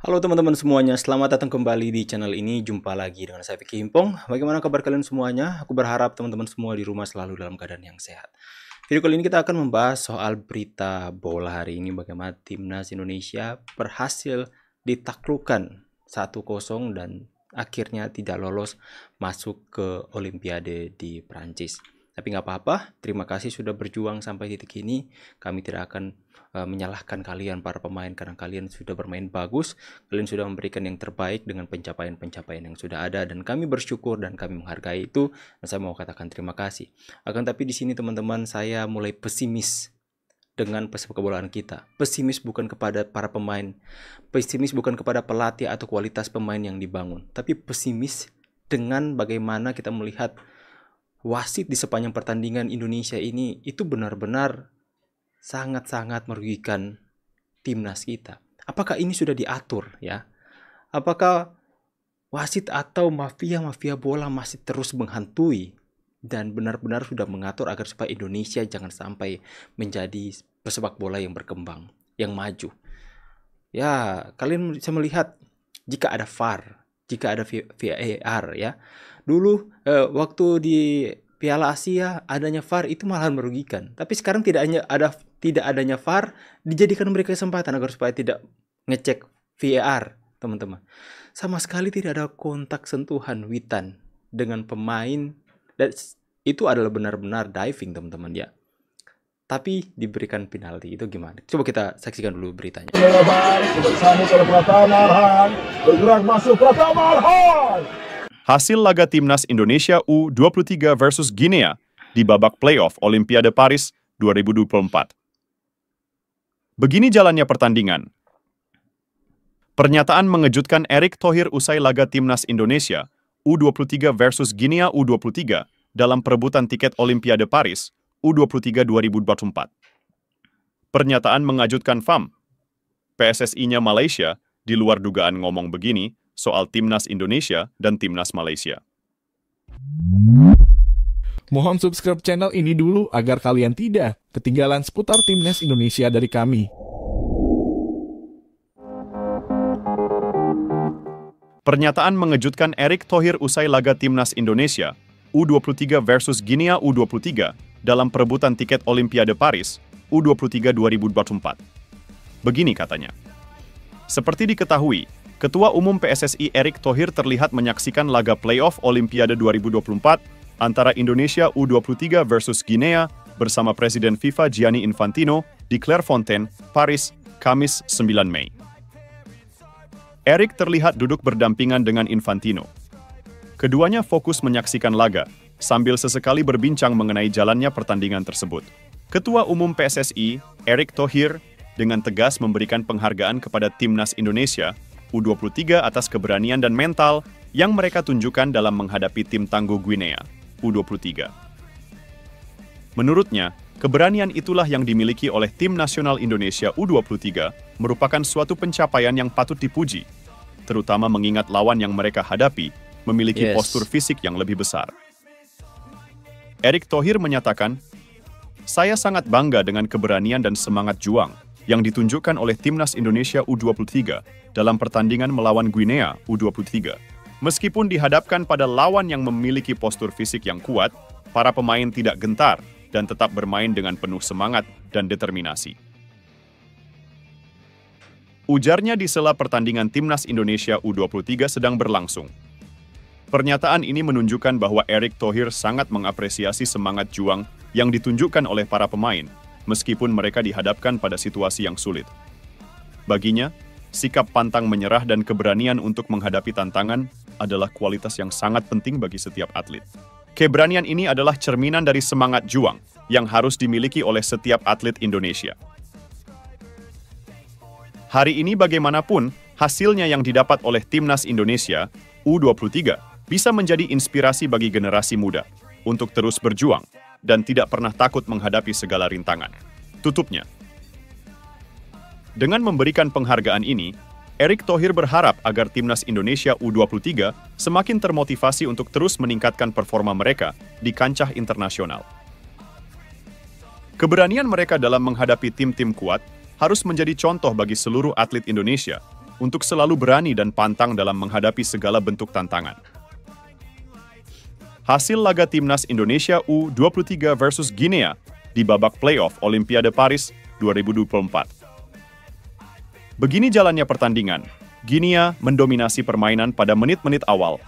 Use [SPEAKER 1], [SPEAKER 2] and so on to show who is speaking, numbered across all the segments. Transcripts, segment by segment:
[SPEAKER 1] Halo teman-teman semuanya, selamat datang kembali di channel ini. Jumpa lagi dengan saya Vicky Himpong. Bagaimana kabar kalian semuanya? Aku berharap teman-teman semua di rumah selalu dalam keadaan yang sehat. Video kali ini kita akan membahas soal berita bola hari ini, bagaimana timnas Indonesia berhasil ditaklukkan 1-0 dan akhirnya tidak lolos masuk ke Olimpiade di Prancis. Tapi nggak apa-apa, terima kasih sudah berjuang sampai titik ini. Kami tidak akan menyalahkan kalian para pemain karena kalian sudah bermain bagus, kalian sudah memberikan yang terbaik dengan pencapaian-pencapaian yang sudah ada dan kami bersyukur dan kami menghargai itu dan saya mau katakan terima kasih. Akan tapi di sini teman-teman saya mulai pesimis dengan pesepak bolaan kita. Pesimis bukan kepada para pemain, pesimis bukan kepada pelatih atau kualitas pemain yang dibangun, tapi pesimis dengan bagaimana kita melihat wasit di sepanjang pertandingan Indonesia ini itu benar-benar sangat-sangat merugikan timnas kita. Apakah ini sudah diatur ya? Apakah wasit atau mafia-mafia bola masih terus menghantui dan benar-benar sudah mengatur agar supaya Indonesia jangan sampai menjadi pesepak bola yang berkembang, yang maju? Ya, kalian bisa melihat jika ada VAR, jika ada VAR ya. Dulu waktu di Piala Asia adanya VAR itu malah merugikan. Tapi sekarang tidak adanya VAR dijadikan mereka kesempatan agar supaya tidak ngecek VAR, teman-teman. Sama sekali tidak ada kontak sentuhan witan dengan pemain dan itu adalah benar-benar diving, teman-teman ya. Tapi diberikan penalti itu gimana? Coba kita saksikan dulu beritanya.
[SPEAKER 2] Bergerak masuk Pratama Arhan.
[SPEAKER 3] Hasil laga timnas Indonesia U23 versus Guinea di babak playoff Olimpiade Paris 2024. Begini jalannya pertandingan. Pernyataan mengejutkan Erick Thohir usai laga timnas Indonesia U23 versus Guinea U23 dalam perebutan tiket Olimpiade Paris U23 2024. Pernyataan mengejutkan FAM. PSSI-nya Malaysia di luar dugaan ngomong begini soal timnas Indonesia dan timnas Malaysia.
[SPEAKER 4] Mohon subscribe channel ini dulu agar kalian tidak ketinggalan seputar timnas Indonesia dari kami.
[SPEAKER 3] Pernyataan mengejutkan Erick Thohir usai laga timnas Indonesia U23 versus Guinea U23 dalam perebutan tiket Olimpiade Paris U23 2024. Begini katanya. Seperti diketahui, Ketua Umum PSSI Erick Thohir terlihat menyaksikan laga playoff Olimpiade 2024 antara Indonesia U23 versus Guinea bersama Presiden FIFA Gianni Infantino di Clairefontaine, Paris, Kamis 9 Mei. Erick terlihat duduk berdampingan dengan Infantino. Keduanya fokus menyaksikan laga, sambil sesekali berbincang mengenai jalannya pertandingan tersebut. Ketua Umum PSSI, Erick Thohir, dengan tegas memberikan penghargaan kepada timnas Indonesia U23 atas keberanian dan mental yang mereka tunjukkan dalam menghadapi tim tangguh Guinea U23. Menurutnya, keberanian itulah yang dimiliki oleh tim nasional Indonesia U23 merupakan suatu pencapaian yang patut dipuji, terutama mengingat lawan yang mereka hadapi memiliki postur fisik yang lebih besar. Erick Thohir menyatakan, "Saya sangat bangga dengan keberanian dan semangat juang yang ditunjukkan oleh timnas Indonesia U23 dalam pertandingan melawan Guinea U23. Meskipun dihadapkan pada lawan yang memiliki postur fisik yang kuat, para pemain tidak gentar dan tetap bermain dengan penuh semangat dan determinasi." Ujarnya di sela pertandingan timnas Indonesia U23 sedang berlangsung. Pernyataan ini menunjukkan bahwa Erick Thohir sangat mengapresiasi semangat juang yang ditunjukkan oleh para pemain, meskipun mereka dihadapkan pada situasi yang sulit. Baginya, sikap pantang menyerah dan keberanian untuk menghadapi tantangan adalah kualitas yang sangat penting bagi setiap atlet. Keberanian ini adalah cerminan dari semangat juang yang harus dimiliki oleh setiap atlet Indonesia. Hari ini bagaimanapun, hasilnya yang didapat oleh timnas Indonesia U23 bisa menjadi inspirasi bagi generasi muda untuk terus berjuang dan tidak pernah takut menghadapi segala rintangan. Tutupnya. Dengan memberikan penghargaan ini, Erick Thohir berharap agar timnas Indonesia U23 semakin termotivasi untuk terus meningkatkan performa mereka di kancah internasional. Keberanian mereka dalam menghadapi tim-tim kuat harus menjadi contoh bagi seluruh atlet Indonesia untuk selalu berani dan pantang dalam menghadapi segala bentuk tantangan. Hasil laga Timnas Indonesia U23 versus Guinea di babak playoff Olimpiade Paris 2024. Begini jalannya pertandingan. Guinea mendominasi permainan pada menit-menit awal.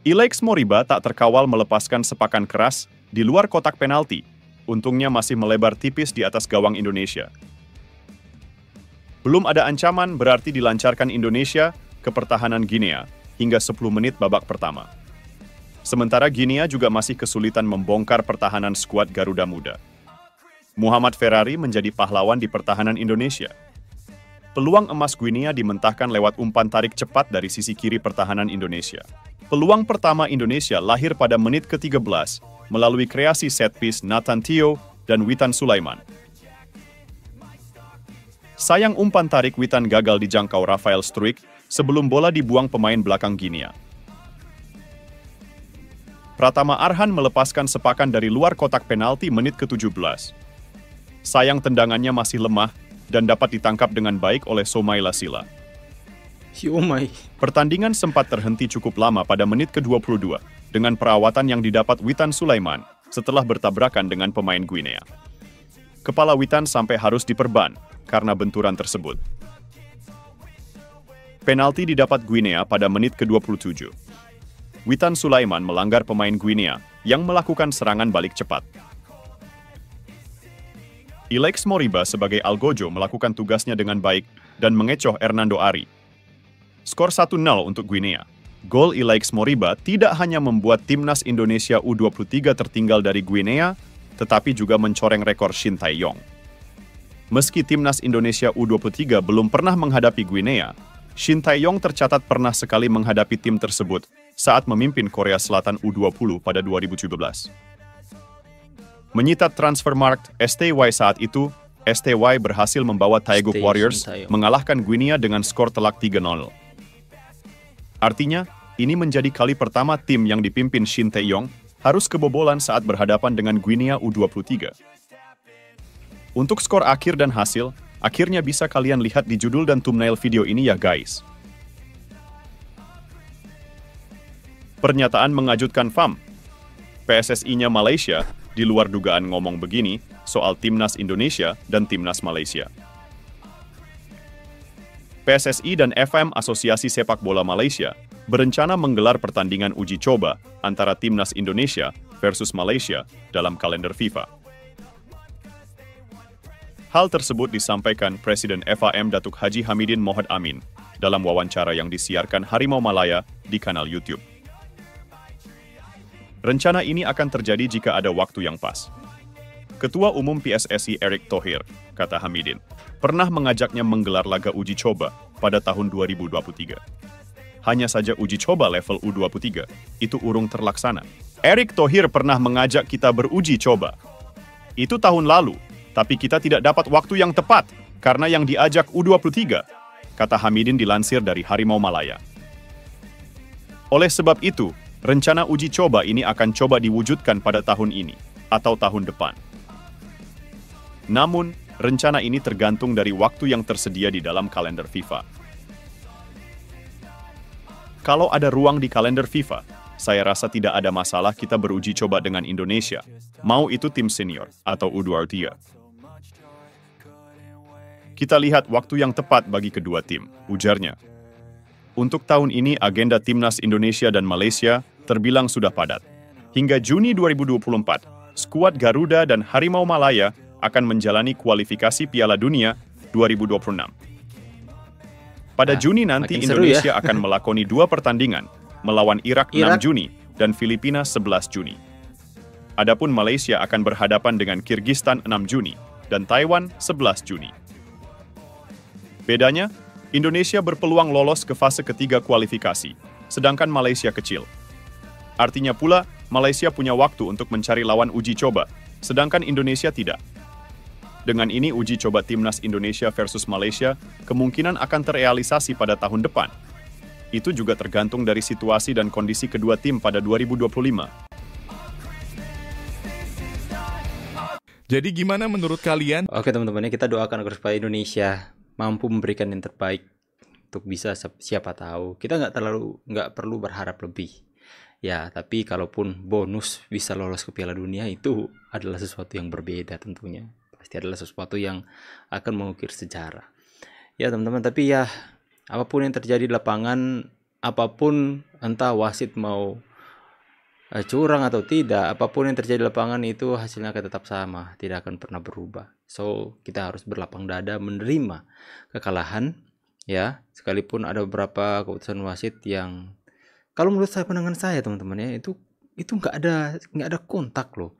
[SPEAKER 3] Ilaix Moriba tak terkawal melepaskan sepakan keras di luar kotak penalti. Untungnya masih melebar tipis di atas gawang Indonesia. Belum ada ancaman berarti dilancarkan Indonesia ke pertahanan Guinea hingga 10 menit babak pertama. Sementara Guinea juga masih kesulitan membongkar pertahanan skuad Garuda Muda. Muhammad Ferrari menjadi pahlawan di pertahanan Indonesia. Peluang emas Guinea dimentahkan lewat umpan tarik cepat dari sisi kiri pertahanan Indonesia. Peluang pertama Indonesia lahir pada menit ke-13 melalui kreasi set piece Nathan Tio dan Witan Sulaiman. Sayang umpan tarik Witan gagal dijangkau Rafael Struijk sebelum bola dibuang pemain belakang Guinea. Pratama Arhan melepaskan sepakan dari luar kotak penalti menit ke-17. Sayang tendangannya masih lemah dan dapat ditangkap dengan baik oleh Soumaila Sila.
[SPEAKER 1] Si Omai.
[SPEAKER 3] Pertandingan sempat terhenti cukup lama pada menit ke-22 dengan perawatan yang didapat Witan Sulaiman setelah bertabrakan dengan pemain Guinea. Kepala Witan sampai harus diperban karena benturan tersebut. Penalti didapat Guinea pada menit ke-27. Witan Sulaiman melanggar pemain Guinea yang melakukan serangan balik cepat. Ilaix Moriba sebagai Algojo melakukan tugasnya dengan baik dan mengecoh Hernando Ari. Skor 1-0 untuk Guinea. Gol Ilaix Moriba tidak hanya membuat Timnas Indonesia U23 tertinggal dari Guinea, tetapi juga mencoreng rekor Shin Tae-yong. Meski Timnas Indonesia U23 belum pernah menghadapi Guinea, Shin Tae-yong tercatat pernah sekali menghadapi tim tersebut saat memimpin Korea Selatan U20 pada 2017. Menyitat Transfermarkt STY saat itu, STY berhasil membawa Taeguk Warriors mengalahkan Guinea dengan skor telak 3-0. Artinya, ini menjadi kali pertama tim yang dipimpin Shin Tae-yong harus kebobolan saat berhadapan dengan Guinea U23. Untuk skor akhir dan hasil, akhirnya bisa kalian lihat di judul dan thumbnail video ini ya guys. Pernyataan mengejutkan FAM. PSSI-nya Malaysia di luar dugaan ngomong begini soal Timnas Indonesia dan Timnas Malaysia. PSSI dan FM Asosiasi Sepak Bola Malaysia berencana menggelar pertandingan uji coba antara Timnas Indonesia versus Malaysia dalam kalender FIFA. Hal tersebut disampaikan Presiden FAM Datuk Haji Hamidin Mohd Amin dalam wawancara yang disiarkan Harimau Malaya di kanal YouTube. Rencana ini akan terjadi jika ada waktu yang pas. Ketua Umum PSSI Erick Thohir, kata Hamidin, pernah mengajaknya menggelar laga uji coba pada tahun 2023. Hanya saja uji coba level U23, itu urung terlaksana. Erick Thohir pernah mengajak kita beruji coba. Itu tahun lalu, tapi kita tidak dapat waktu yang tepat karena yang diajak U23, kata Hamidin dilansir dari Harimau Malaya. Oleh sebab itu, rencana uji coba ini akan coba diwujudkan pada tahun ini atau tahun depan. Namun, rencana ini tergantung dari waktu yang tersedia di dalam kalender FIFA. Kalau ada ruang di kalender FIFA, saya rasa tidak ada masalah kita beruji coba dengan Indonesia, mau itu tim senior atau U23. Kita lihat waktu yang tepat bagi kedua tim, ujarnya. Untuk tahun ini agenda Timnas Indonesia dan Malaysia terbilang sudah padat. Hingga Juni 2024, skuad Garuda dan Harimau Malaya akan menjalani kualifikasi Piala Dunia 2026. Pada Juni nanti Indonesia akan melakoni 2 pertandingan, melawan Irak 6 Juni dan Filipina 11 Juni. Adapun Malaysia akan berhadapan dengan Kyrgyzstan 6 Juni dan Taiwan 11 Juni. Bedanya, Indonesia berpeluang lolos ke fase ketiga kualifikasi, sedangkan Malaysia kecil. Artinya pula, Malaysia punya waktu untuk mencari lawan uji coba, sedangkan Indonesia tidak. Dengan ini, uji coba Timnas Indonesia versus Malaysia kemungkinan akan terrealisasi pada tahun depan. Itu juga tergantung dari situasi dan kondisi kedua tim pada 2025.
[SPEAKER 4] Jadi gimana menurut kalian?
[SPEAKER 1] Oke teman-teman, kita doakan agar supaya Indonesia mampu memberikan yang terbaik untuk bisa, siapa tahu. Kita nggak perlu berharap lebih. Ya, tapi kalaupun bonus bisa lolos ke Piala Dunia, itu adalah sesuatu yang berbeda tentunya. Pasti adalah sesuatu yang akan mengukir sejarah. Ya teman-teman, tapi ya apapun yang terjadi di lapangan, apapun, entah wasit mau curang atau tidak, apapun yang terjadi di lapangan itu hasilnya akan tetap sama, tidak akan pernah berubah. So, kita harus berlapang dada menerima kekalahan, ya, sekalipun ada beberapa keputusan wasit yang, kalau menurut saya, pandangan saya teman-teman ya, itu nggak ada kontak loh.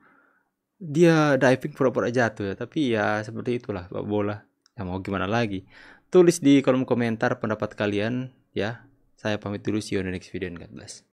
[SPEAKER 1] Dia diving pura-pura jatuh ya, tapi ya seperti itulah sepak bola. Ya mau gimana lagi? Tulis di kolom komentar pendapat kalian ya. Saya pamit dulu, see you on the next video, and God bless.